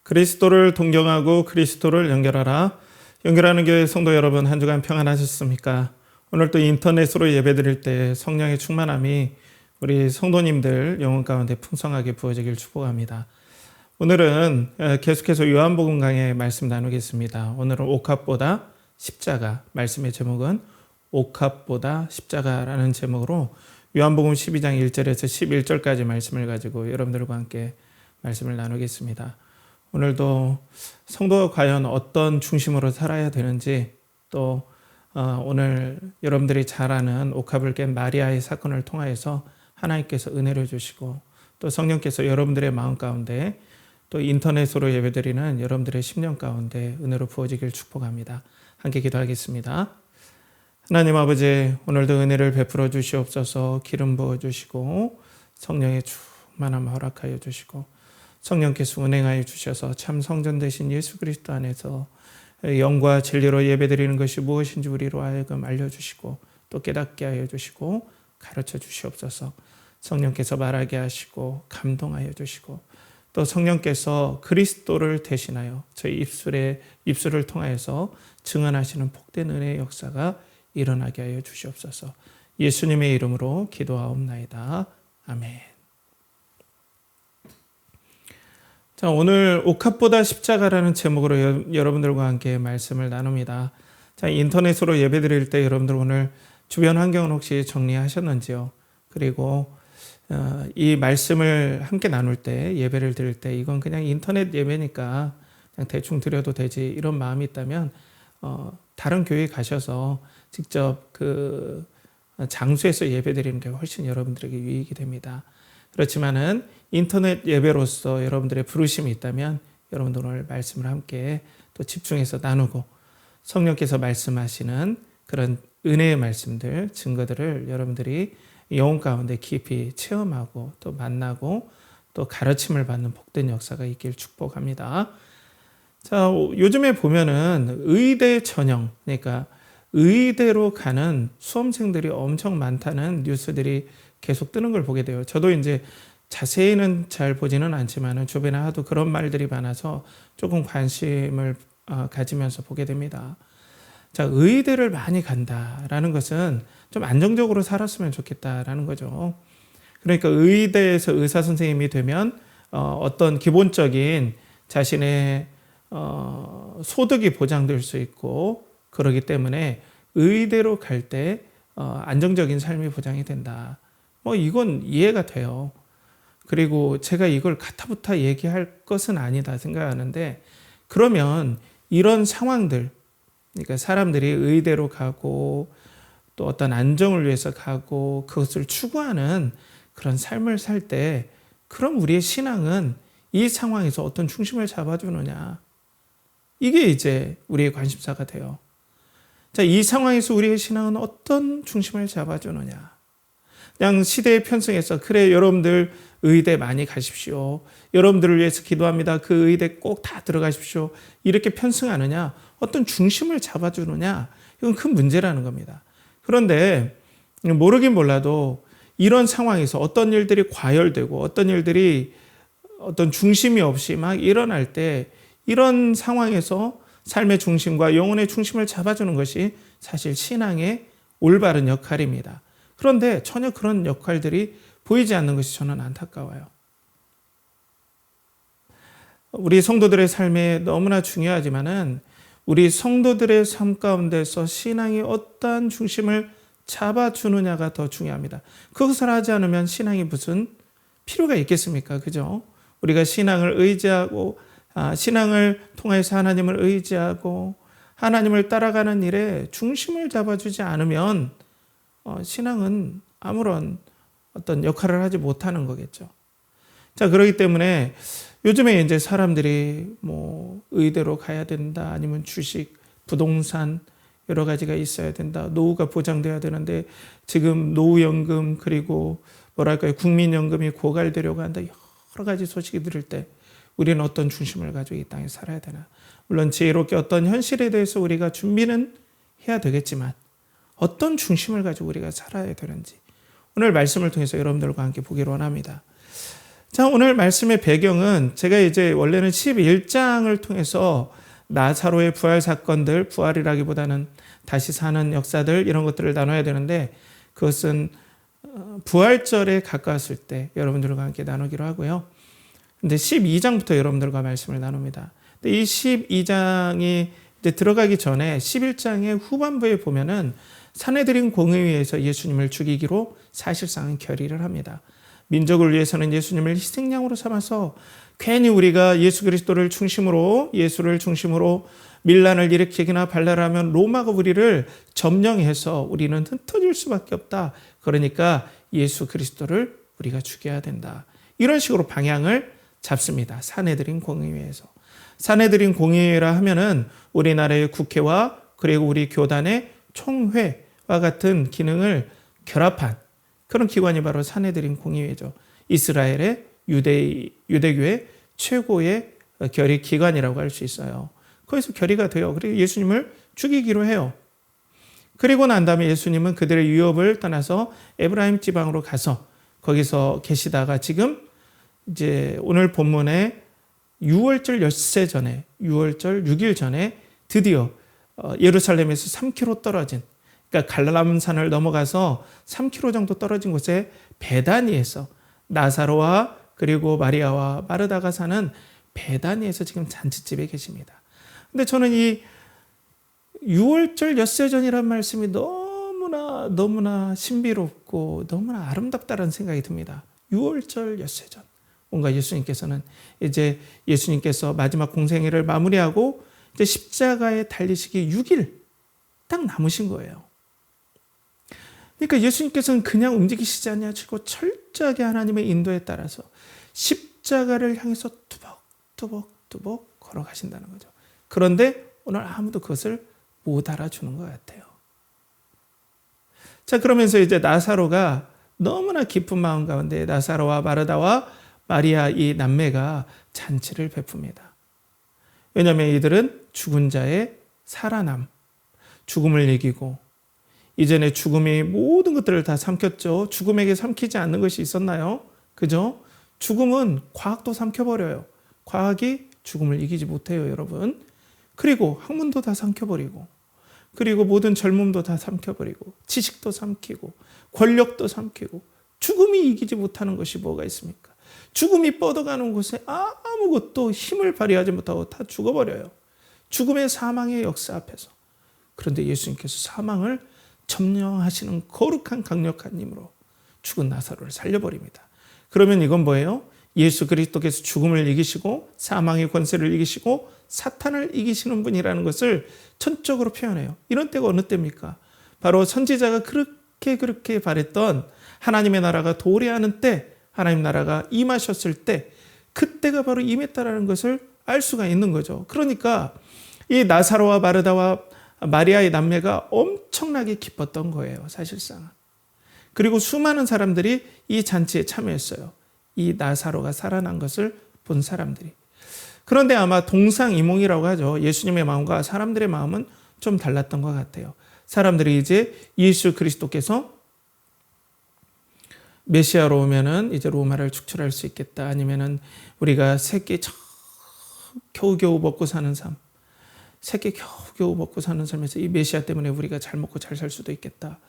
그리스도를 동경하고 그리스도를 연결하라. 연결하는 교회 성도 여러분, 한 주간 평안하셨습니까? 오늘 또 인터넷으로 예배드릴 때 성령의 충만함이 우리 성도님들 영혼 가운데 풍성하게 부어지길 축복합니다. 오늘은 계속해서 요한복음 강의 말씀 나누겠습니다. 오늘은 옥합보다 십자가, 말씀의 제목은 옥합보다 십자가라는 제목으로 요한복음 12장 1절에서 11절까지 말씀을 가지고 여러분들과 함께 말씀을 나누겠습니다. 오늘도 성도가 과연 어떤 중심으로 살아야 되는지, 또 오늘 여러분들이 잘 아는 옥합을 깬 마리아의 사건을 통하여서 하나님께서 은혜를 주시고, 또 성령께서 여러분들의 마음 가운데, 또 인터넷으로 예배드리는 여러분들의 심령 가운데 은혜로 부어지길 축복합니다. 함께 기도하겠습니다. 하나님 아버지, 오늘도 은혜를 베풀어 주시옵소서. 기름 부어 주시고 성령의 충만함 허락하여 주시고, 성령께서 운행하여 주셔서 참 성전 되신 예수 그리스도 안에서 영과 진리로 예배드리는 것이 무엇인지 우리로 하여금 알려주시고, 또 깨닫게 하여 주시고 가르쳐 주시옵소서. 성령께서 말하게 하시고 감동하여 주시고, 또 성령께서 그리스도를 대신하여 저희 입술을 통하여서 증언하시는 복된 은혜의 역사가 일어나게 하여 주시옵소서. 예수님의 이름으로 기도하옵나이다. 아멘. 자, 오늘 옥합보다 십자가라는 제목으로 여러분들과 함께 말씀을 나눕니다. 자, 인터넷으로 예배드릴 때 여러분들 오늘 주변 환경은 혹시 정리하셨는지요? 그리고 이 말씀을 함께 나눌 때, 예배를 드릴 때, 이건 그냥 인터넷 예배니까 그냥 대충 드려도 되지, 이런 마음이 있다면 다른 교회에 가셔서 직접 그 장소에서 예배 드리는 게 훨씬 여러분들에게 유익이 됩니다. 그렇지만은 인터넷 예배로서 여러분들의 부르심이 있다면 여러분들 오늘 말씀을 함께 또 집중해서 나누고, 성령께서 말씀하시는 그런 은혜의 말씀들, 증거들을 여러분들이 영혼 가운데 깊이 체험하고 또 만나고 또 가르침을 받는 복된 역사가 있길 축복합니다. 자, 요즘에 보면은 의대 전형, 그러니까 의대로 가는 수험생들이 엄청 많다는 뉴스들이 계속 뜨는 걸 보게 돼요. 저도 이제 자세히는 잘 보지는 않지만 주변에 하도 그런 말들이 많아서 조금 관심을 가지면서 보게 됩니다. 자, 의대를 많이 간다라는 것은 좀 안정적으로 살았으면 좋겠다라는 거죠. 그러니까 의대에서 의사 선생님이 되면 어떤 기본적인 자신의 소득이 보장될 수 있고, 그러기 때문에 의대로 갈 때 안정적인 삶이 보장이 된다. 이건 이해가 돼요. 그리고 제가 이걸 가타부타 얘기할 것은 아니다 생각하는데, 그러면 이런 상황들, 그러니까 사람들이 의대로 가고 또 어떤 안정을 위해서 가고 그것을 추구하는 그런 삶을 살 때, 그럼 우리의 신앙은 이 상황에서 어떤 중심을 잡아주느냐, 이게 이제 우리의 관심사가 돼요. 자, 이 상황에서 우리의 신앙은 어떤 중심을 잡아주느냐. 그냥 시대에 편승해서, 그래 여러분들 의대 많이 가십시오, 여러분들을 위해서 기도합니다, 그 의대 꼭 다 들어가십시오, 이렇게 편승하느냐, 어떤 중심을 잡아주느냐, 이건 큰 문제라는 겁니다. 그런데 모르긴 몰라도 이런 상황에서 어떤 일들이 과열되고 어떤 일들이 어떤 중심이 없이 막 일어날 때, 이런 상황에서 삶의 중심과 영혼의 중심을 잡아주는 것이 사실 신앙의 올바른 역할입니다. 그런데 전혀 그런 역할들이 보이지 않는 것이 저는 안타까워요. 우리 성도들의 삶에 너무나 중요하지만은 우리 성도들의 삶 가운데서 신앙이 어떠한 중심을 잡아주느냐가 더 중요합니다. 그것을 하지 않으면 신앙이 무슨 필요가 있겠습니까? 그죠? 우리가 신앙을 의지하고, 신앙을 통해서 하나님을 의지하고 하나님을 따라가는 일에 중심을 잡아주지 않으면 신앙은 아무런 어떤 역할을 하지 못하는 거겠죠. 자, 그렇기 때문에 요즘에 이제 사람들이 의대로 가야 된다, 아니면 주식, 부동산 여러 가지가 있어야 된다, 노후가 보장돼야 되는데 지금 노후연금, 그리고 국민연금이 고갈되려고 한다, 여러 가지 소식이 들을 때 우리는 어떤 중심을 가지고 이 땅에 살아야 되나. 물론 지혜롭게 어떤 현실에 대해서 우리가 준비는 해야 되겠지만 어떤 중심을 가지고 우리가 살아야 되는지, 오늘 말씀을 통해서 여러분들과 함께 보기로 원합니다. 자, 오늘 말씀의 배경은 제가 이제 원래는 11장을 통해서 나사로의 부활 사건들, 부활이라기보다는 다시 사는 역사들 이런 것들을 나눠야 되는데 그것은 부활절에 가까웠을 때 여러분들과 함께 나누기로 하고요. 근데 12장부터 여러분들과 말씀을 나눕니다. 근데 이 12장이 이제 들어가기 전에 11장의 후반부에 보면은 산헤드린 공회의에서 예수님을 죽이기로 사실상은 결의를 합니다. 민족을 위해서는 예수님을 희생양으로 삼아서 괜히 우리가 예수 그리스도를 중심으로 예수를 중심으로 밀란을 일으키거나 발랄하면 로마가 우리를 점령해서 우리는 흩어질 수밖에 없다. 그러니까 예수 그리스도를 우리가 죽여야 된다. 이런 식으로 방향을 잡습니다. 산헤드린 공의회에서. 산헤드린 공의회라 하면은 우리나라의 국회와 그리고 우리 교단의 총회와 같은 기능을 결합한 그런 기관이 바로 산헤드린 공의회죠. 이스라엘의 유대교의 최고의 결의 기관이라고 할 수 있어요. 거기서 결의가 돼요. 그리고 예수님을 죽이기로 해요. 그리고 난 다음에 예수님은 그들의 유업을 떠나서 에브라임 지방으로 가서 거기서 계시다가 지금 이제 오늘 본문에 6월절 엿새 전에 6월절 6일 전에 드디어 예루살렘에서 3km 떨어진 그러니까 갈라암산을 넘어가서 3km 정도 떨어진 곳에 베다니에서 나사로와 그리고 마리아와 마르다가 사는 베다니에서 지금 잔치집에 계십니다. 근데 저는 이 6월절 엿새전이라는 말씀이 너무나 신비롭고 너무나 아름답다는 생각이 듭니다. 6월절 엿새전. 뭔가 예수님께서는 이제 예수님께서 마지막 공생애를 마무리하고 이제 십자가에 달리시기 6일 딱 남으신 거예요. 그러니까 예수님께서는 그냥 움직이시지 않냐고 철저하게 하나님의 인도에 따라서 십자가를 향해서 뚜벅뚜벅 걸어가신다는 거죠. 그런데 오늘 아무도 그것을 못 알아주는 것 같아요. 자, 그러면서 이제 나사로가 너무나 기쁜 마음 가운데 나사로와 마르다와 마리아 이 남매가 잔치를 베풉니다. 왜냐하면 이들은 죽은 자의 살아남, 죽음을 이기고 이전에 죽음이 모든 것들을 다 삼켰죠. 죽음에게 삼키지 않는 것이 있었나요? 그죠? 죽음은 과학도 삼켜버려요. 과학이 죽음을 이기지 못해요, 여러분. 그리고 학문도 다 삼켜버리고 그리고 모든 젊음도 다 삼켜버리고 지식도 삼키고 권력도 삼키고 죽음이 이기지 못하는 것이 뭐가 있습니까? 죽음이 뻗어가는 곳에 아무것도 힘을 발휘하지 못하고 다 죽어버려요. 죽음의 사망의 역사 앞에서. 그런데 예수님께서 사망을 점령하시는 거룩한 강력한 힘으로 죽은 나사로를 살려버립니다. 그러면 이건 뭐예요? 예수 그리스도께서 죽음을 이기시고 사망의 권세를 이기시고 사탄을 이기시는 분이라는 것을 전적으로 표현해요. 이런 때가 어느 때입니까? 바로 선지자가 그렇게 바랬던 하나님의 나라가 도래하는 때, 하나님 나라가 임하셨을 때, 그때가 바로 임했다라는 것을 알 수가 있는 거죠. 그러니까 이 나사로와 마르다와 마리아의 남매가 엄청나게 기뻤던 거예요, 사실상. 그리고 수많은 사람들이 이 잔치에 참여했어요. 이 나사로가 살아난 것을 본 사람들이. 그런데 아마 동상이몽이라고 하죠. 예수님의 마음과 사람들의 마음은 좀 달랐던 것 같아요. 사람들이 이제 예수 그리스도께서 메시아로 오면은 이제 로마를 축출할 수 있겠다. 아니면은 우리가 새끼 겨우겨우 먹고 사는 삶. 새끼 겨우겨우 먹고 사는 삶에서 이 메시아 때문에 우리가 잘 먹고 잘 살 수도 있겠다.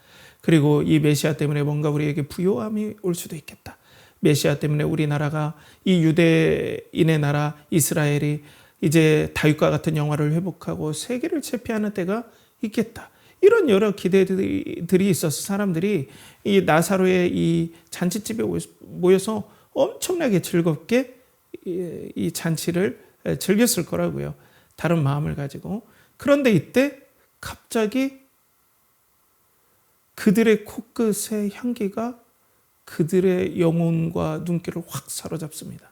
그리고 이 메시아 때문에 뭔가 우리에게 부요함이 올 수도 있겠다. 메시아 때문에 우리나라가 이 유대인의 나라 이스라엘이 이제 다윗과 같은 영화를 회복하고 세계를 제패하는 때가 있겠다. 이런 여러 기대들이 있어서 사람들이 이 나사로의 이 잔치집에 모여서 엄청나게 즐겁게 이 잔치를 즐겼을 거라고요. 다른 마음을 가지고. 그런데 이때 갑자기 그들의 코끝의 향기가 그들의 영혼과 눈길을 확 사로잡습니다.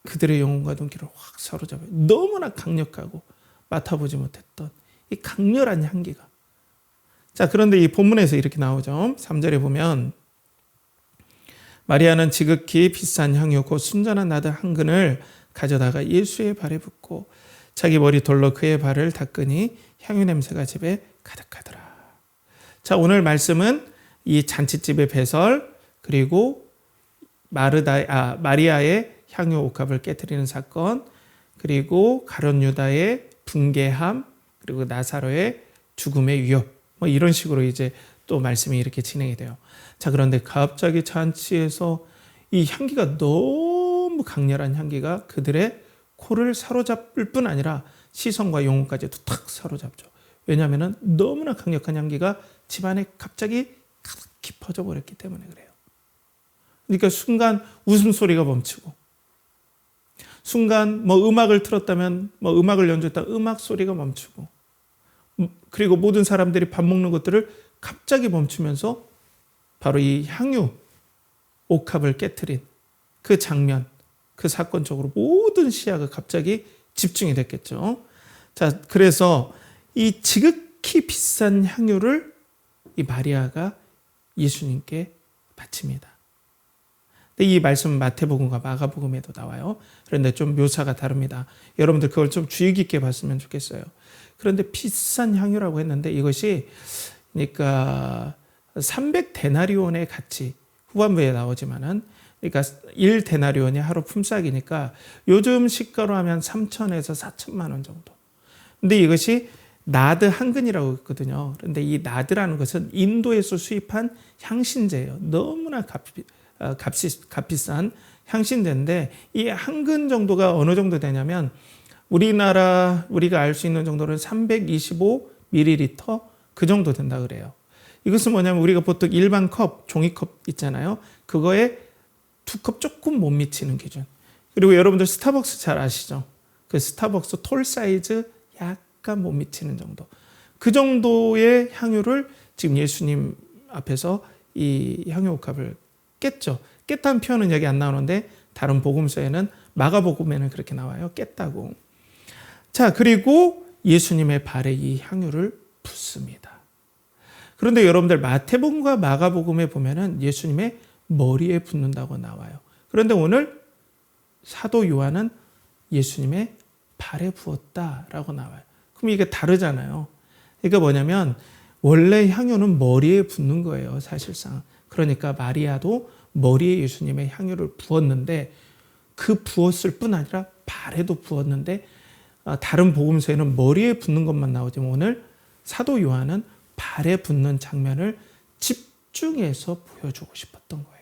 그들의 영혼과 눈길을 확 사로잡아요. 너무나 강력하고 맡아보지 못했던 이 강렬한 향기가. 자, 그런데 이 본문에서 이렇게 나오죠. 3절에 보면 마리아는 지극히 비싼 향유 곧 순전한 나드 한 근을 가져다가 예수의 발에 붓고 자기 머리돌로 그의 발을 닦으니 향유 냄새가 집에 가득하더라. 자, 오늘 말씀은 이 잔치집의 배설, 그리고 마리아의 향유 옥합을 깨뜨리는 사건, 그리고 가룟 유다의 분개함, 그리고 나사로의 죽음의 위협, 뭐 이런 식으로 이제 또 말씀이 이렇게 진행이 돼요. 자, 그런데 갑자기 잔치에서 이 향기가 너무 강렬한 향기가 그들의 코를 사로잡을 뿐 아니라 시선과 영혼까지도 탁 사로잡죠. 왜냐하면 너무나 강력한 향기가 집안에 갑자기 가득히 퍼져 버렸기 때문에 그래요. 그러니까 순간 웃음소리가 멈추고, 순간 뭐 음악을 틀었다면 뭐 음악을 연주했다 음악 소리가 멈추고, 그리고 모든 사람들이 밥 먹는 것들을 갑자기 멈추면서 바로 이 향유 옥합을 깨트린 그 장면, 그 사건 쪽으로 모든 시야가 갑자기 집중이 됐겠죠. 자, 그래서 이 지극히 비싼 향유를 이 마리아가 예수님께 바칩니다. 근데 이 말씀은 마태복음과 마가복음에도 나와요. 그런데 좀 묘사가 다릅니다. 여러분들 그걸 좀 주의 깊게 봤으면 좋겠어요. 그런데 비싼 향유라고 했는데 이것이 그러니까 300데나리온의 가치, 후반부에 나오지만은, 그러니까 1데나리온이 하루 품삯이니까 요즘 시가로 하면 3천에서 4천만 원 정도. 근데 이것이 나드 한 근이라고 했거든요. 그런데 이 나드라는 것은 인도에서 수입한 향신제예요. 너무나 값비싼 향신제인데, 이 한 근 정도가 어느 정도 되냐면 우리가 알 수 있는 정도는 325ml 그 정도 된다 그래요. 이것은 뭐냐면 우리가 보통 일반 컵, 종이컵 있잖아요. 그거에 2컵 조금 못 미치는 기준. 그리고 여러분들 스타벅스 잘 아시죠? 그 스타벅스 톨 사이즈 약간 못 미치는 정도. 그 정도의 향유를 지금 예수님 앞에서 이 향유 옥합을 깼죠. 깼다는 표현은 여기 안 나오는데 다른 복음서에는, 마가복음에는 그렇게 나와요. 깼다고. 자, 그리고 예수님의 발에 이 향유를 붓습니다. 그런데 여러분들 마태복음과 마가복음에 보면은 예수님의 머리에 붓는다고 나와요. 그런데 오늘 사도 요한은 예수님의 발에 부었다라고 나와요. 그럼 이게 다르잖아요. 그러니까 뭐냐면 원래 향유는 머리에 붓는 거예요, 사실상. 그러니까 마리아도 머리에 예수님의 향유를 부었는데, 그 부었을 뿐 아니라 발에도 부었는데, 다른 복음서에는 머리에 붓는 것만 나오지만 오늘 사도 요한은 발에 붓는 장면을 집중해서 보여주고 싶었던 거예요.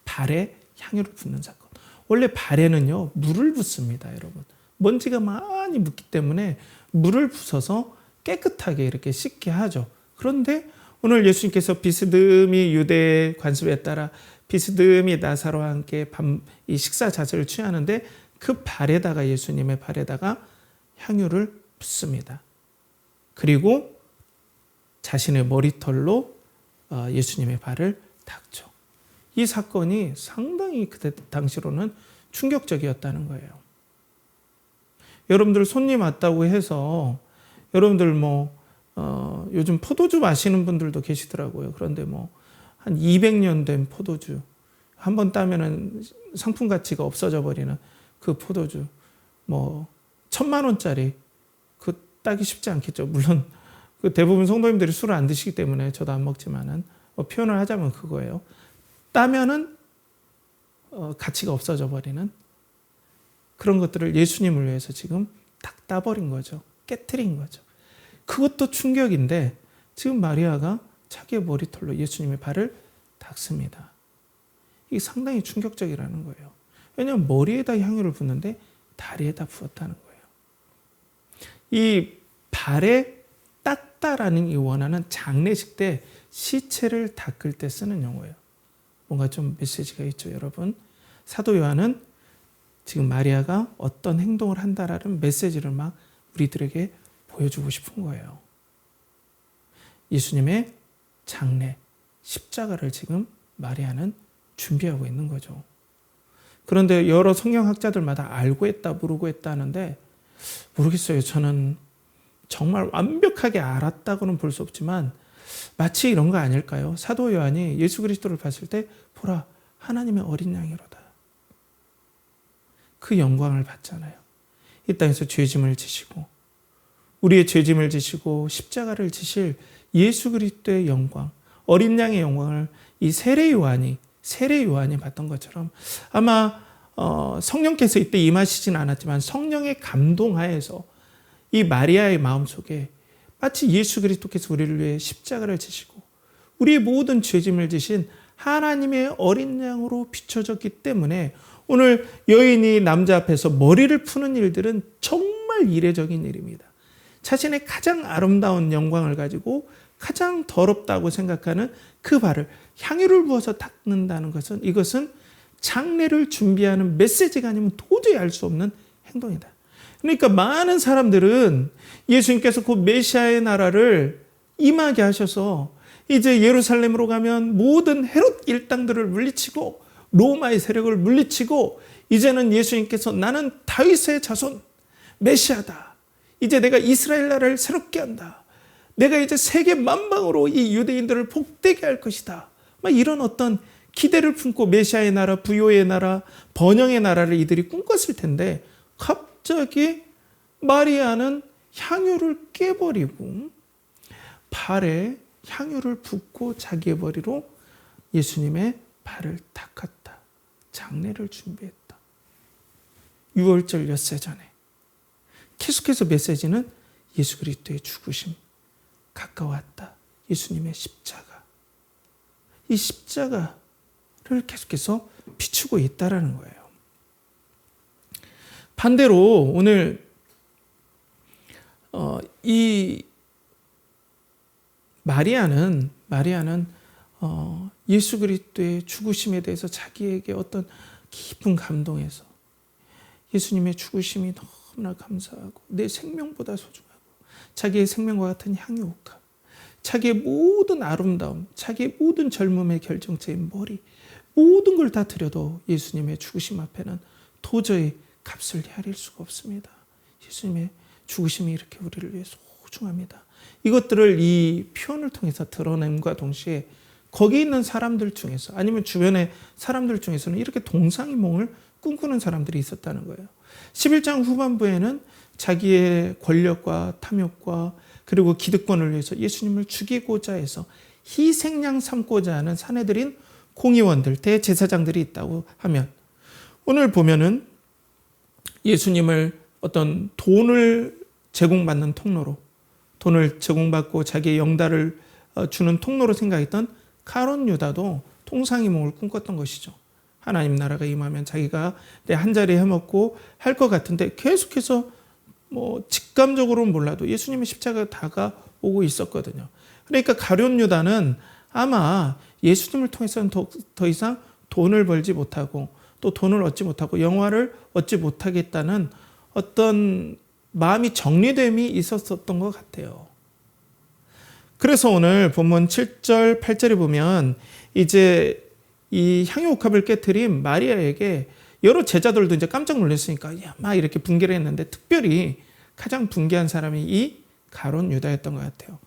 발에 향유를 붓는 사건. 원래 발에는요, 물을 붓습니다, 여러분. 먼지가 많이 묻기 때문에 물을 부숴서 깨끗하게 이렇게 씻게 하죠. 그런데 오늘 예수님께서 비스듬히 유대 관습에 따라 비스듬히 나사로와 함께 이 식사 자체를 취하는데, 그 발에다가, 예수님의 발에다가 향유를 붓습니다. 그리고 자신의 머리털로 예수님의 발을 닦죠. 이 사건이 상당히 그때 당시로는 충격적이었다는 거예요. 여러분들 손님 왔다고 해서 여러분들 요즘 포도주 마시는 분들도 계시더라고요. 그런데 한 200년 된 포도주 한 번 따면은 상품 가치가 없어져 버리는 그 포도주 1,000만 원짜리 그 따기 쉽지 않겠죠. 물론 그 대부분 성도님들이 술을 안 드시기 때문에 저도 안 먹지만은 표현을 하자면 그거예요. 따면은 가치가 없어져 버리는 그런 것들을 예수님을 위해서 지금 딱 따버린 거죠. 깨트린 거죠. 그것도 충격인데 지금 마리아가 자기의 머리털로 예수님의 발을 닦습니다. 이게 상당히 충격적이라는 거예요. 왜냐하면 머리에다 향유를 붓는데 다리에다 부었다는 거예요. 이 발에 닦다라는 이 원어는 장례식 때 시체를 닦을 때 쓰는 용어예요. 뭔가 좀 메시지가 있죠, 여러분. 사도 요한은 지금 마리아가 어떤 행동을 한다라는 메시지를 막 우리들에게 보여주고 싶은 거예요. 예수님의 장례, 십자가를 지금 마리아는 준비하고 있는 거죠. 그런데 여러 성경학자들마다 알고 했다, 모르고 했다 하는데 모르겠어요. 저는 정말 완벽하게 알았다고는 볼 수 없지만 마치 이런 거 아닐까요? 사도 요한이 예수 그리스도를 봤을 때 보라, 하나님의 어린 양이로다. 그 영광을 받잖아요. 이 땅에서 죄짐을 지시고 우리의 죄짐을 지시고 십자가를 지실 예수 그리스도의 영광, 어린 양의 영광을 이 세례 요한이 봤던 것처럼 아마 성령께서 이때 임하시진 않았지만 성령의 감동하에서 이 마리아의 마음속에 마치 예수 그리스도께서 우리를 위해 십자가를 지시고 우리의 모든 죄짐을 지신 하나님의 어린 양으로 비춰졌기 때문에 오늘 여인이 남자 앞에서 머리를 푸는 일들은 정말 이례적인 일입니다. 자신의 가장 아름다운 영광을 가지고 가장 더럽다고 생각하는 그 발을 향유를 부어서 닦는다는 것은 이것은 장례를 준비하는 메시지가 아니면 도저히 알 수 없는 행동이다. 그러니까 많은 사람들은 예수님께서 그 메시아의 나라를 임하게 하셔서 이제 예루살렘으로 가면 모든 헤롯 일당들을 물리치고 로마의 세력을 물리치고 이제는 예수님께서 나는 다윗의 자손 메시아다. 이제 내가 이스라엘 나라를 새롭게 한다. 내가 이제 세계 만방으로 이 유대인들을 복되게 할 것이다. 막 이런 어떤 기대를 품고 메시아의 나라, 부요의 나라, 번영의 나라를 이들이 꿈꿨을 텐데 갑자기 마리아는 향유를 깨버리고 발에 향유를 붓고 자기의 머리로 예수님의 발을 닦았다. 장례를 준비했다. 6월절 엿새 전에 계속해서 메시지는 예수 그리스도의 죽으심 가까웠다. 예수님의 십자가. 이 십자가를 계속해서 비추고 있다라는 거예요. 반대로 오늘 이 마리아는 예수 그리스도의 죽으심에 대해서 자기에게 어떤 깊은 감동에서 예수님의 죽으심이 너무나 감사하고 내 생명보다 소중하고 자기의 생명과 같은 향유옥합, 자기의 모든 아름다움, 자기의 모든 젊음의 결정체인 머리, 모든 걸 다 드려도 예수님의 죽으심 앞에는 도저히 값을 헤아릴 수가 없습니다. 예수님의 죽으심이 이렇게 우리를 위해 소중합니다. 이것들을 이 표현을 통해서 드러냄과 동시에 거기 있는 사람들 중에서 아니면 주변의 사람들 중에서는 이렇게 동상이몽을 꿈꾸는 사람들이 있었다는 거예요. 11장 후반부에는 자기의 권력과 탐욕과 그리고 기득권을 위해서 예수님을 죽이고자 해서 희생양 삼고자 하는 사내들인 공의원들, 대제사장들이 있다고 하면 오늘 보면은 예수님을 어떤 돈을 제공받는 통로로 돈을 제공받고 자기의 영달을 주는 통로로 생각했던 가룟 유다도 동상이몽을 꿈꿨던 것이죠. 하나님 나라가 임하면 자기가 한 자리 해먹고 할 것 같은데 계속해서 직감적으로는 몰라도 예수님의 십자가가 다가오고 있었거든요. 그러니까 가룟 유다는 아마 예수님을 통해서는 더 이상 돈을 벌지 못하고 또 돈을 얻지 못하고 영화를 얻지 못하겠다는 어떤 마음이 정리됨이 있었던 것 같아요. 그래서 오늘 본문 7절, 8절에 보면 이제 이 향유옥합을 깨트린 마리아에게 여러 제자들도 이제 깜짝 놀랐으니까 막 이렇게 붕괴를 했는데 특별히 가장 붕괴한 사람이 이 가룟 유다였던 것 같아요.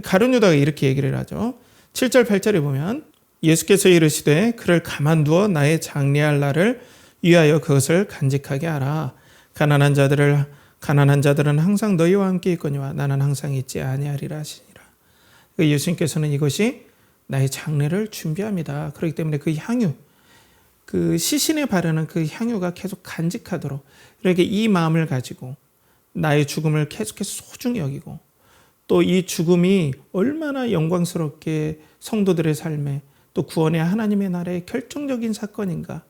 가룟 유다가 이렇게 얘기를 하죠. 7절, 8절에 보면 예수께서 이르시되 그를 가만두어 나의 장례할 날을 위하여 그것을 간직하게 하라. 가난한 자들은 항상 너희와 함께 있거니와 나는 항상 있지 아니하리라 하시니라. 예수님께서는 이것이 나의 장례를 준비합니다. 그렇기 때문에 그 향유, 그 시신에 바르는 그 향유가 계속 간직하도록 이렇게 이 마음을 가지고 나의 죽음을 계속해서 소중히 여기고 또 이 죽음이 얼마나 영광스럽게 성도들의 삶에 또 구원의 하나님의 나라의 결정적인 사건인가,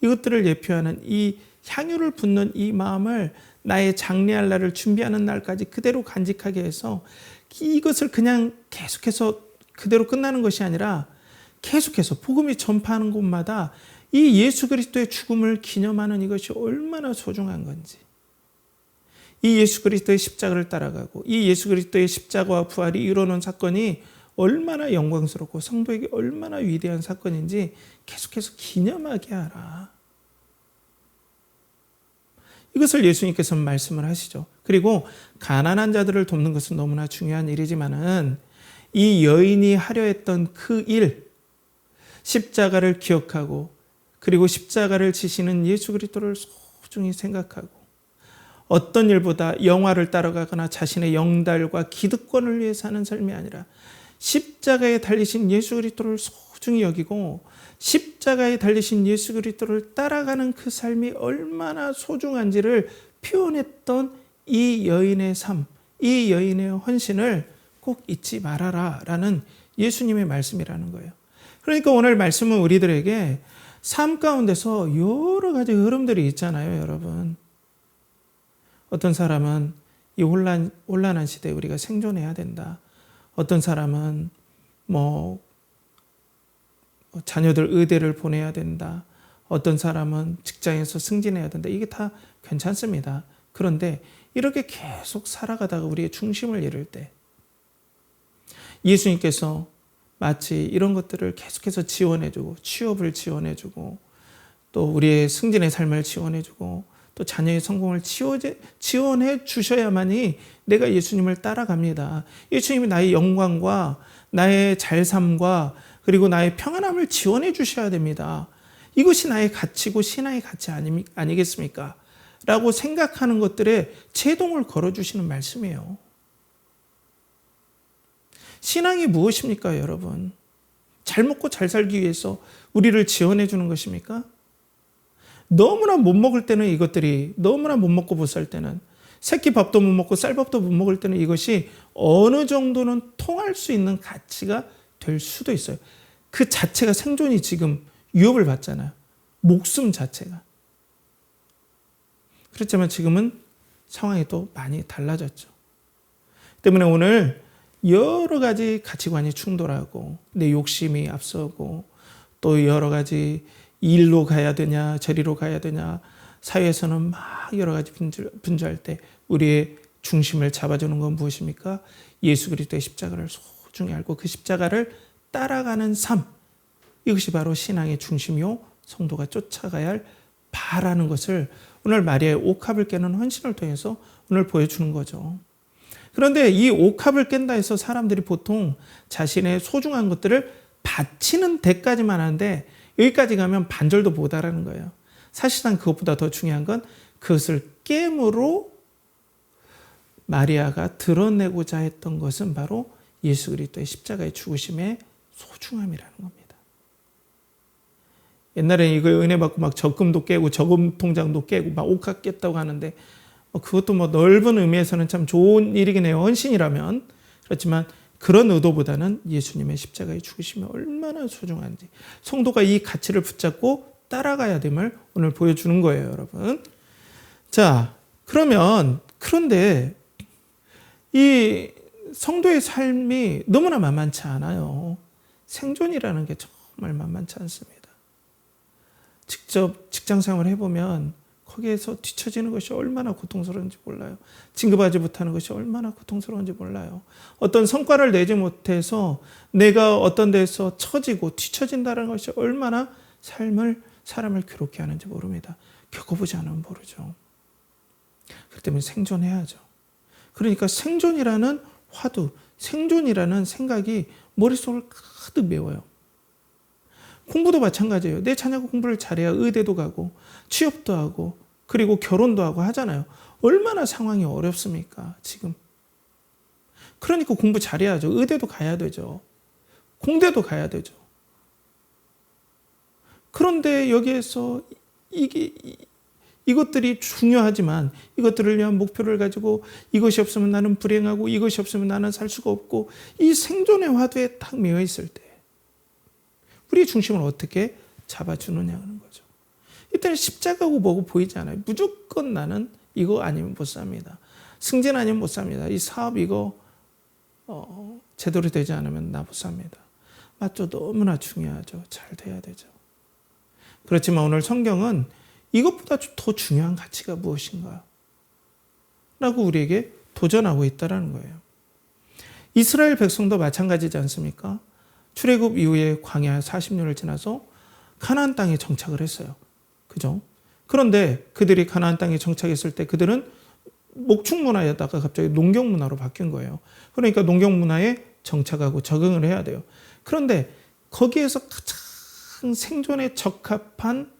이것들을 예표하는 이 향유를 붓는 이 마음을 나의 장례할 날을 준비하는 날까지 그대로 간직하게 해서 이것을 그냥 계속해서 그대로 끝나는 것이 아니라 계속해서 복음이 전파하는 곳마다 이 예수 그리스도의 죽음을 기념하는 이것이 얼마나 소중한 건지, 이 예수 그리스도의 십자가를 따라가고 이 예수 그리스도의 십자가와 부활이 이루어놓은 사건이 얼마나 영광스럽고 성도에게 얼마나 위대한 사건인지 계속해서 기념하게 하라. 이것을 예수님께서는 말씀을 하시죠. 그리고 가난한 자들을 돕는 것은 너무나 중요한 일이지만은 이 여인이 하려 했던 그 일, 십자가를 기억하고 그리고 십자가를 지시는 예수 그리스도를 소중히 생각하고 어떤 일보다 영화를 따라가거나 자신의 영달과 기득권을 위해 사는 삶이 아니라 십자가에 달리신 예수 그리스도를 소중히 여기고 십자가에 달리신 예수 그리스도를 따라가는 그 삶이 얼마나 소중한지를 표현했던 이 여인의 삶, 이 여인의 헌신을 꼭 잊지 말아라 라는 예수님의 말씀이라는 거예요. 그러니까 오늘 말씀은 우리들에게 삶 가운데서 여러 가지 흐름들이 있잖아요, 여러분. 어떤 사람은 이 혼란한 시대에 우리가 생존해야 된다. 어떤 사람은 자녀들 의대를 보내야 된다. 어떤 사람은 직장에서 승진해야 된다. 이게 다 괜찮습니다. 그런데 이렇게 계속 살아가다가 우리의 중심을 잃을 때 예수님께서 마치 이런 것들을 계속해서 지원해주고 취업을 지원해주고 또 우리의 승진의 삶을 지원해주고 또 자녀의 성공을 지원해 주셔야만이 내가 예수님을 따라갑니다. 예수님이 나의 영광과 나의 잘삼과 그리고 나의 평안함을 지원해 주셔야 됩니다. 이것이 나의 가치고 신앙의 가치 아니겠습니까? 라고 생각하는 것들에 제동을 걸어주시는 말씀이에요. 신앙이 무엇입니까, 여러분? 잘 먹고 잘 살기 위해서 우리를 지원해 주는 것입니까? 너무나 못 먹을 때는 이것들이, 너무나 못 먹고 못 살 때는, 새끼 밥도 못 먹고 쌀밥도 못 먹을 때는 이것이 어느 정도는 통할 수 있는 가치가 될 수도 있어요. 그 자체가 생존이 지금 위협을 받잖아요. 목숨 자체가. 그렇지만 지금은 상황이 또 많이 달라졌죠. 때문에 오늘 여러 가지 가치관이 충돌하고 내 욕심이 앞서고 또 여러 가지 일로 가야 되냐 저리로 가야 되냐 사회에서는 막 여러 가지 분주할 때 우리의 중심을 잡아주는 건 무엇입니까? 예수 그리스도의 십자가를 소중히 알고 그 십자가를 따라가는 삶, 이것이 바로 신앙의 중심이요 성도가 쫓아가야 할 바라는 것을 오늘 마리아의 옥합을 깨는 헌신을 통해서 오늘 보여주는 거죠. 그런데 이 옥합을 깬다 해서 사람들이 보통 자신의 소중한 것들을 바치는 데까지만 하는데 여기까지 가면 반절도 못 하라는 거예요. 사실상 그것보다 더 중요한 건 그것을 깨므로 마리아가 드러내고자 했던 것은 바로 예수 그리스도의 십자가의 죽으심의 소중함이라는 겁니다. 옛날에 이거 은혜 받고 막 적금도 깨고 저금 통장도 깨고 막 옥합 깼다고 하는데 그것도 넓은 의미에서는 참 좋은 일이긴 해요. 헌신이라면. 그렇지만 그런 의도보다는 예수님의 십자가의 죽으심이 얼마나 소중한지 성도가 이 가치를 붙잡고 따라가야 됨을 오늘 보여주는 거예요, 여러분. 자, 그런데 이 성도의 삶이 너무나 만만치 않아요. 생존이라는 게 정말 만만치 않습니다. 직접 직장 생활을 해보면 거기에서 뒤처지는 것이 얼마나 고통스러운지 몰라요. 진급하지 못하는 것이 얼마나 고통스러운지 몰라요. 어떤 성과를 내지 못해서 내가 어떤 데서 처지고 뒤처진다는 것이 얼마나 사람을 괴롭게 하는지 모릅니다. 겪어보지 않으면 모르죠. 그렇기 때문에 생존해야죠. 그러니까 생존이라는 화두, 생존이라는 생각이 머릿속을 가득 메워요. 공부도 마찬가지예요. 내 자녀가 공부를 잘해야 의대도 가고 취업도 하고 그리고 결혼도 하고 하잖아요. 얼마나 상황이 어렵습니까, 지금. 그러니까 공부 잘해야죠. 의대도 가야 되죠. 공대도 가야 되죠. 그런데 여기에서 이것들이 중요하지만 이것들을 위한 목표를 가지고 이것이 없으면 나는 불행하고 이것이 없으면 나는 살 수가 없고 이 생존의 화두에 딱 매여 있을 때 우리의 중심을 어떻게 잡아주느냐는 거죠. 이때는 십자가고 뭐고 보이지 않아요. 무조건 나는 이거 아니면 못 삽니다. 승진 아니면 못 삽니다. 이 사업 이거 제대로 되지 않으면 나 못 삽니다. 맞죠? 너무나 중요하죠. 잘 돼야 되죠. 그렇지만 오늘 성경은 이것보다 더 중요한 가치가 무엇인가? 라고 우리에게 도전하고 있다는 거예요. 이스라엘 백성도 마찬가지지 않습니까? 출애굽 이후에 광야 40년을 지나서 가나안 땅에 정착을 했어요. 그죠? 그런데 그들이 가나안 땅에 정착했을 때 그들은 목축 문화였다가 갑자기 농경 문화로 바뀐 거예요. 그러니까 농경 문화에 정착하고 적응을 해야 돼요. 그런데 거기에서 가장 생존에 적합한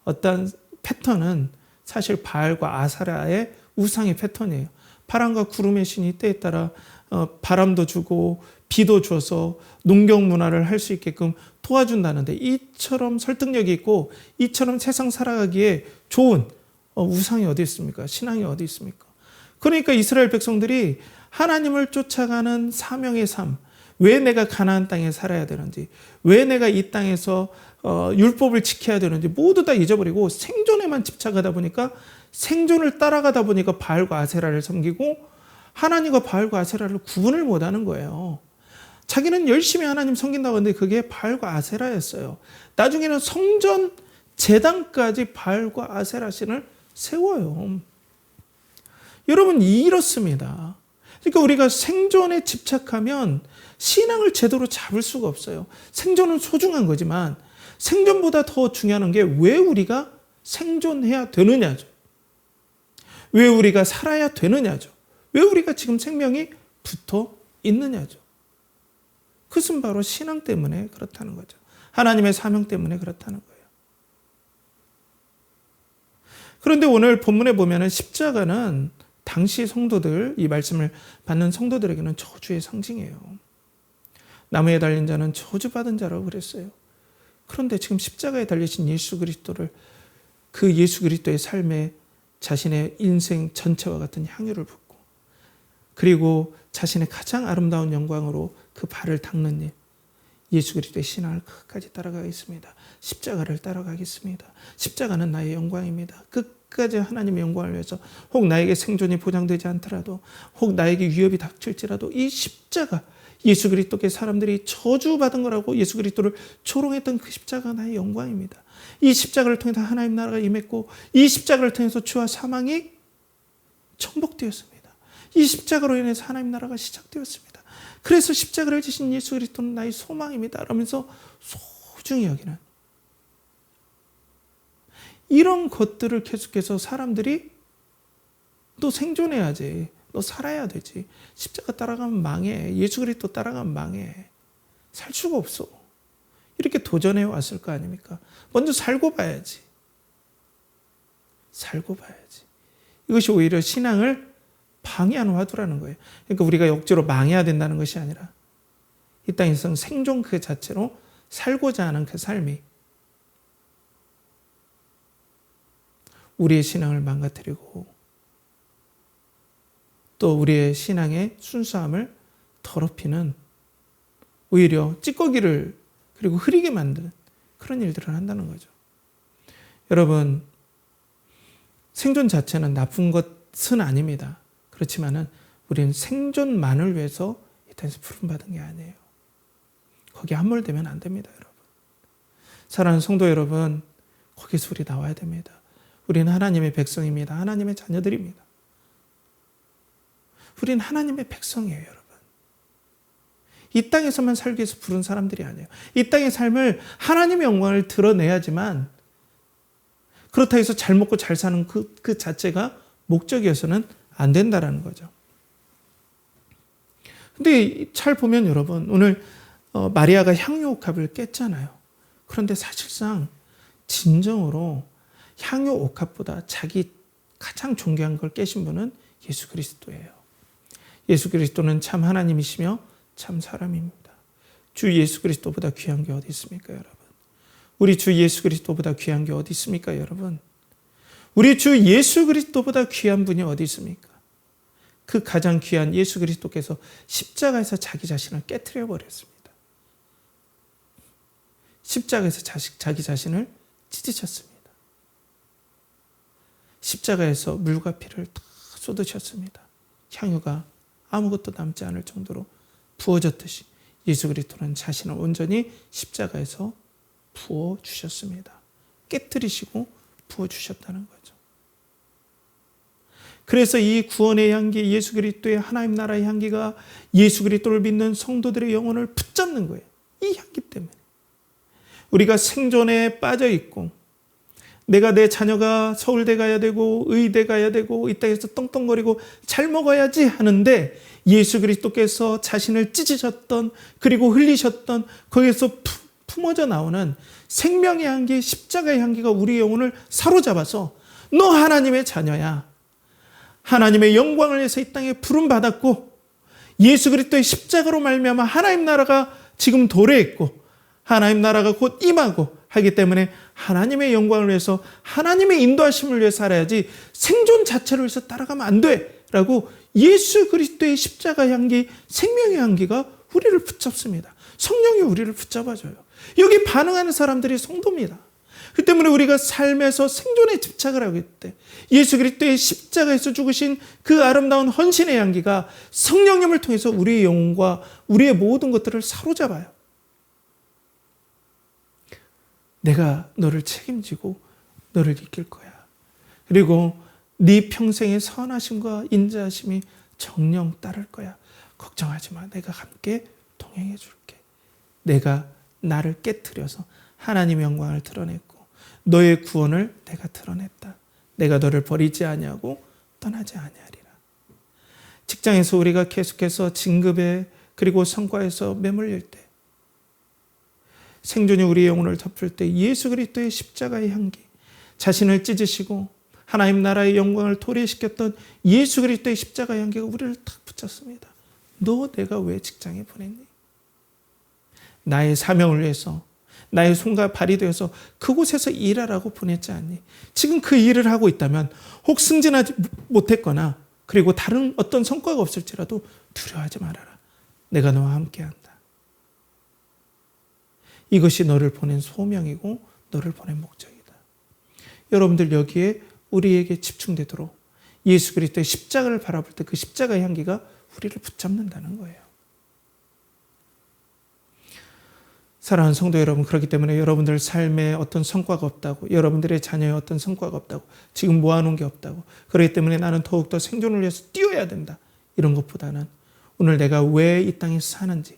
어떤 패턴은 사실 바알과 아사라의 우상의 패턴이에요. 바람과 구름의 신이 때에 따라 바람도 주고 비도 줘서 농경 문화를 할 수 있게끔 도와준다는데, 이처럼 설득력이 있고 이처럼 세상 살아가기에 좋은 우상이 어디 있습니까? 신앙이 어디 있습니까? 그러니까 이스라엘 백성들이 하나님을 쫓아가는 사명의 삶, 왜 내가 가나안 땅에 살아야 되는지, 왜 내가 이 땅에서 율법을 지켜야 되는지 모두 다 잊어버리고 생존에만 집착하다 보니까, 생존을 따라가다 보니까 바알과 아세라를 섬기고 하나님과 바알과 아세라를 구분을 못하는 거예요. 자기는 열심히 하나님 섬긴다고 하는데 그게 바알과 아세라였어요. 나중에는 성전 제단까지 바알과 아세라 신을 세워요. 여러분, 이렇습니다. 그러니까 우리가 생존에 집착하면 신앙을 제대로 잡을 수가 없어요. 생존은 소중한 거지만 생존보다 더 중요한 게 왜 우리가 생존해야 되느냐죠. 왜 우리가 살아야 되느냐죠. 왜 우리가 지금 생명이 붙어 있느냐죠. 그것은 바로 신앙 때문에 그렇다는 거죠. 하나님의 사명 때문에 그렇다는 거예요. 그런데 오늘 본문에 보면은 십자가는 당시 성도들, 이 말씀을 받는 성도들에게는 저주의 상징이에요. 나무에 달린 자는 저주받은 자라고 그랬어요. 그런데 지금 십자가에 달리신 예수 그리스도를, 그 예수 그리스도의 삶에 자신의 인생 전체와 같은 향유를 붓고, 그리고 자신의 가장 아름다운 영광으로 그 발을 닦는 일, 예수 그리스도의 신앙을 끝까지 따라가겠습니다. 십자가를 따라가겠습니다. 십자가는 나의 영광입니다. 끝까지 하나님의 영광을 위해서, 혹 나에게 생존이 보장되지 않더라도, 혹 나에게 위협이 닥칠지라도 이 십자가, 예수 그리스도께 사람들이 저주받은 거라고 예수 그리스도를 조롱했던 그 십자가가 나의 영광입니다. 이 십자가를 통해서 하나님 나라가 임했고, 이 십자가를 통해서 죄와 사망이 정복되었습니다. 이 십자가로 인해서 하나님 나라가 시작되었습니다. 그래서 십자가를 지신 예수 그리스도는 나의 소망입니다. 라면서 소중히 여기는 이런 것들을 계속해서 사람들이 너 생존해야지, 너 살아야 되지, 십자가 따라가면 망해, 예수 그리스도 따라가면 망해, 살 수가 없어, 이렇게 도전해 왔을 거 아닙니까? 먼저 살고 봐야지. 살고 봐야지. 이것이 오히려 신앙을 방해하는 화두라는 거예요. 그러니까 우리가 억지로 망해야 된다는 것이 아니라 이 땅에서는 생존 그 자체로 살고자 하는 그 삶이 우리의 신앙을 망가뜨리고 또 우리의 신앙의 순수함을 더럽히는, 오히려 찌꺼기를 그리고 흐리게 만드는 그런 일들을 한다는 거죠. 여러분, 생존 자체는 나쁜 것은 아닙니다. 그렇지만은 우리는 생존만을 위해서 이 땅에서 부름받은 게 아니에요. 거기에 함몰되면 안 됩니다, 여러분. 사랑하는 성도 여러분, 거기서 우리 나와야 됩니다. 우리는 하나님의 백성입니다. 하나님의 자녀들입니다. 우리는 하나님의 백성이에요, 여러분. 이 땅에서만 살기 위해서 부른 사람들이 아니에요. 이 땅의 삶을 하나님의 영광을 드러내야지만, 그렇다 해서 잘 먹고 잘 사는 그 자체가 목적이어서는 안 된다라는 거죠. 근데 잘 보면 여러분, 오늘 마리아가 향유옥합을 깼잖아요. 그런데 사실상 진정으로 향유옥합보다 자기 가장 존귀한 걸 깨신 분은 예수 그리스도예요. 예수 그리스도는 참 하나님이시며 참 사람입니다. 주 예수 그리스도보다 귀한 게 어디 있습니까, 여러분? 우리 주 예수 그리스도보다 귀한 게 어디 있습니까, 여러분? 우리 주 예수 그리스도보다 귀한 분이 어디 있습니까? 그 가장 귀한 예수 그리스도께서 십자가에서 자기 자신을 깨트려 버렸습니다. 십자가에서 자기 자신을 찢으셨습니다. 십자가에서 물과 피를 다 쏟으셨습니다. 향유가 아무것도 남지 않을 정도로 부어졌듯이 예수 그리스도는 자신을 온전히 십자가에서 부어주셨습니다. 깨트리시고 부어주셨다는 거죠. 그래서 이 구원의 향기, 예수 그리스도의 하나님 나라의 향기가 예수 그리스도를 믿는 성도들의 영혼을 붙잡는 거예요. 이 향기 때문에. 우리가 생존에 빠져 있고, 내가 내 자녀가 서울대 가야 되고 의대 가야 되고 이 땅에서 떵떵거리고 잘 먹어야지 하는데, 예수 그리스도께서 자신을 찢으셨던, 그리고 흘리셨던 거기에서 품어져 나오는 생명의 향기, 십자가의 향기가 우리 영혼을 사로잡아서 너 하나님의 자녀야, 하나님의 영광을 위해서 이 땅에 부름받았고 예수 그리스도의 십자가로 말미암아 하나님 나라가 지금 도래했고 하나님 나라가 곧 임하고 하기 때문에 하나님의 영광을 위해서 하나님의 인도하심을 위해 살아야지 생존 자체를 위해서 따라가면 안 돼 라고 예수 그리스도의 십자가 향기, 생명의 향기가 우리를 붙잡습니다. 성령이 우리를 붙잡아줘요. 여기 반응하는 사람들이 성도입니다. 그 때문에 우리가 삶에서 생존에 집착을 하기 때 예수 그리스도의 십자가에서 죽으신 그 아름다운 헌신의 향기가 성령님을 통해서 우리의 영혼과 우리의 모든 것들을 사로잡아요. 내가 너를 책임지고 너를 이끌 거야. 그리고 네 평생의 선하심과 인자하심이 정령 따를 거야. 걱정하지 마. 내가 함께 동행해 줄게. 내가 나를 깨트려서 하나님의 영광을 드러냈고 너의 구원을 내가 드러냈다. 내가 너를 버리지 아니하고 떠나지 아니하리라. 직장에서 우리가 계속해서 진급에 그리고 성과에서 매몰릴 때 생존이 우리의 영혼을 덮을 때 예수 그리스도의 십자가의 향기, 자신을 찢으시고 하나님 나라의 영광을 도래시켰던 예수 그리스도의 십자가의 향기가 우리를 탁 붙잡습니다. 너 내가 왜 직장에 보냈니? 나의 사명을 위해서 나의 손과 발이 되어서 그곳에서 일하라고 보냈지 않니? 지금 그 일을 하고 있다면 혹 승진하지 못했거나 그리고 다른 어떤 성과가 없을지라도 두려워하지 말아라. 내가 너와 함께한다. 이것이 너를 보낸 소명이고 너를 보낸 목적이다. 여러분들 여기에 우리에게 집중되도록 예수 그리스도의 십자가를 바라볼 때 그 십자가의 향기가 우리를 붙잡는다는 거예요. 사랑하는 성도 여러분, 그렇기 때문에 여러분들 삶에 어떤 성과가 없다고, 여러분들의 자녀에 어떤 성과가 없다고, 지금 모아놓은 게 없다고, 그렇기 때문에 나는 더욱더 생존을 위해서 뛰어야 된다, 이런 것보다는 오늘 내가 왜 이 땅에 사는지,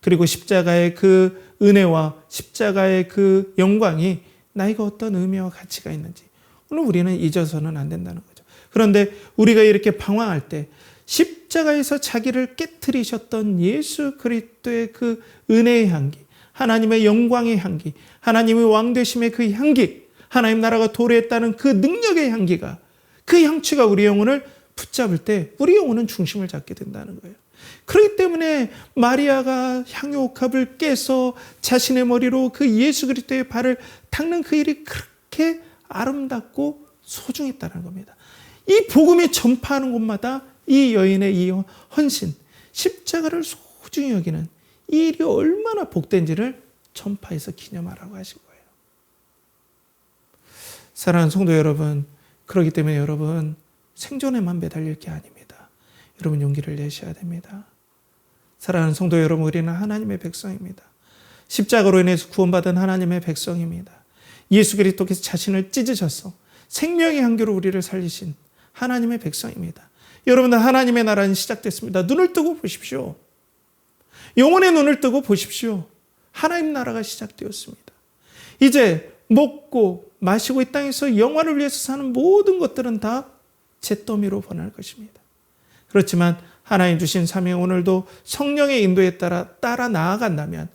그리고 십자가의 그 은혜와 십자가의 그 영광이 나에게 어떤 의미와 가치가 있는지 오늘 우리는 잊어서는 안 된다는 거죠. 그런데 우리가 이렇게 방황할 때 십자가에서 자기를 깨트리셨던 예수 그리스도의 그 은혜의 향기, 하나님의 영광의 향기, 하나님의 왕되심의 그 향기, 하나님 나라가 도래했다는 그 능력의 향기가, 그 향취가 우리 영혼을 붙잡을 때 우리 영혼은 중심을 잡게 된다는 거예요. 그렇기 때문에 마리아가 향유옥합을 깨서 자신의 머리로 그 예수 그리스도의 발을 닦는 그 일이 그렇게 아름답고 소중했다는 겁니다. 이 복음이 전파하는 곳마다 이 여인의 이 헌신, 십자가를 소중히 여기는 이 일이 얼마나 복된지를 전파해서 기념하라고 하신 거예요. 사랑하는 성도 여러분, 그렇기 때문에 여러분 생존에만 매달릴 게 아닙니다. 여러분 용기를 내셔야 됩니다. 사랑하는 성도 여러분, 우리는 하나님의 백성입니다. 십자가로 인해서 구원받은 하나님의 백성입니다. 예수 그리스도께서 자신을 찢으셔서 생명의 향기로 우리를 살리신 하나님의 백성입니다. 여러분들 하나님의 나라는 시작됐습니다. 눈을 뜨고 보십시오. 영혼의 눈을 뜨고 보십시오. 하나님 나라가 시작되었습니다. 이제 먹고 마시고 이 땅에서 영원을 위해서 사는 모든 것들은 다 잿더미로 변할 것입니다. 그렇지만 하나님 주신 사명 오늘도 성령의 인도에 따라 나아간다면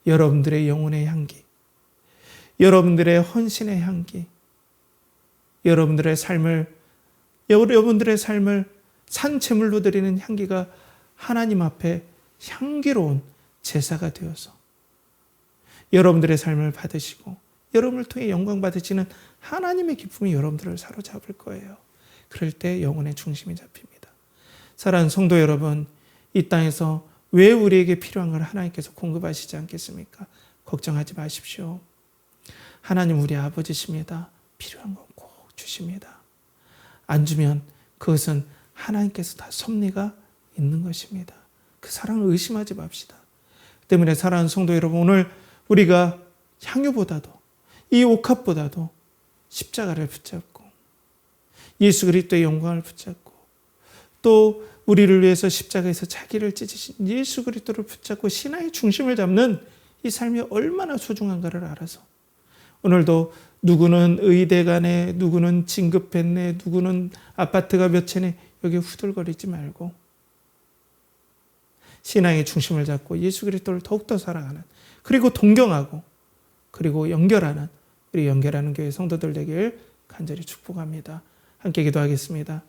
여러분들의 영혼의 향기, 여러분들의 헌신의 향기, 여러분들의 삶을 산제물로 드리는 향기가 하나님 앞에 향기로운 제사가 되어서 여러분들의 삶을 받으시고 여러분을 통해 영광 받으시는 하나님의 기쁨이 여러분들을 사로잡을 거예요. 그럴 때 영혼의 중심이 잡힙니다. 사랑하는 성도 여러분, 이 땅에서 왜 우리에게 필요한 걸 하나님께서 공급하시지 않겠습니까? 걱정하지 마십시오. 하나님 우리 아버지십니다. 필요한 건 꼭 주십니다. 안 주면 그것은 하나님께서 다 섭리가 있는 것입니다. 그 사랑을 의심하지 맙시다. 때문에 사랑하는 성도 여러분, 오늘 우리가 향유보다도 이 옥합보다도 십자가를 붙잡고 예수 그리스도의 영광을 붙잡고 또 우리를 위해서 십자가에서 자기를 찢으신 예수 그리스도를 붙잡고 신앙의 중심을 잡는 이 삶이 얼마나 소중한가를 알아서 오늘도 누구는 의대 가네, 누구는 진급했네, 누구는 아파트가 몇 채네, 여기 후들거리지 말고 신앙의 중심을 잡고 예수 그리스도를 더욱더 사랑하는, 그리고 동경하고 그리고 연결하는 우리 연결하는 교회 성도들 되길 간절히 축복합니다. 함께 기도하겠습니다.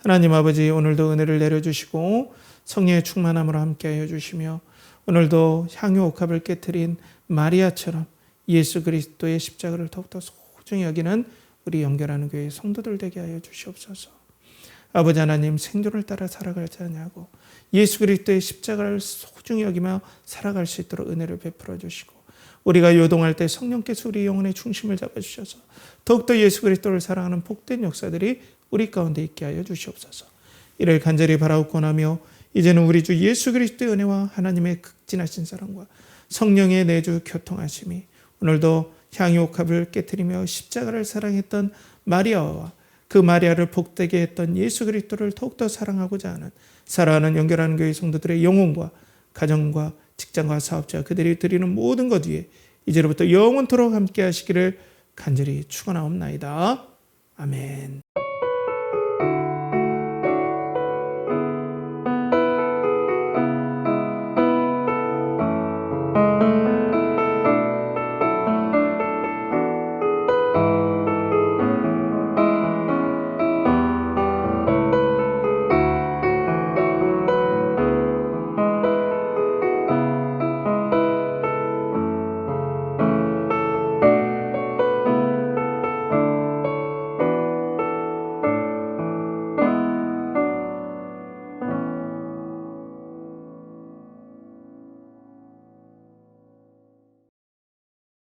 하나님 아버지, 오늘도 은혜를 내려주시고 성령의 충만함으로 함께하여 주시며 오늘도 향유 옥합을 깨트린 마리아처럼 예수 그리스도의 십자가를 더욱더 소중히 여기는 우리 연결하는 교회 성도들 되게 하여 주시옵소서. 아버지 하나님, 생존을 따라 살아가지 아니하고 예수 그리스도의 십자가를 소중히 여기며 살아갈 수 있도록 은혜를 베풀어 주시고, 우리가 요동할 때 성령께서 우리 영혼의 중심을 잡아주셔서 더욱더 예수 그리스도를 사랑하는 복된 역사들이 우리 가운데 있게 하여 주시옵소서. 이를 간절히 바라옵고나며 이제는 우리 주 예수 그리스도의 은혜와 하나님의 극진하신 사랑과 성령의 내주 교통하심이 오늘도 향유 옥합을 깨트리며 십자가를 사랑했던 마리아와 그 마리아를 복되게 했던 예수 그리스도를 더욱더 사랑하고자 하는 사랑하는 연결하는 교회 성도들의 영혼과 가정과 직장과 사업자, 그들이 드리는 모든 것 위에 이제로부터 영원토록 함께 하시기를 간절히 축원하옵나이다. 아멘.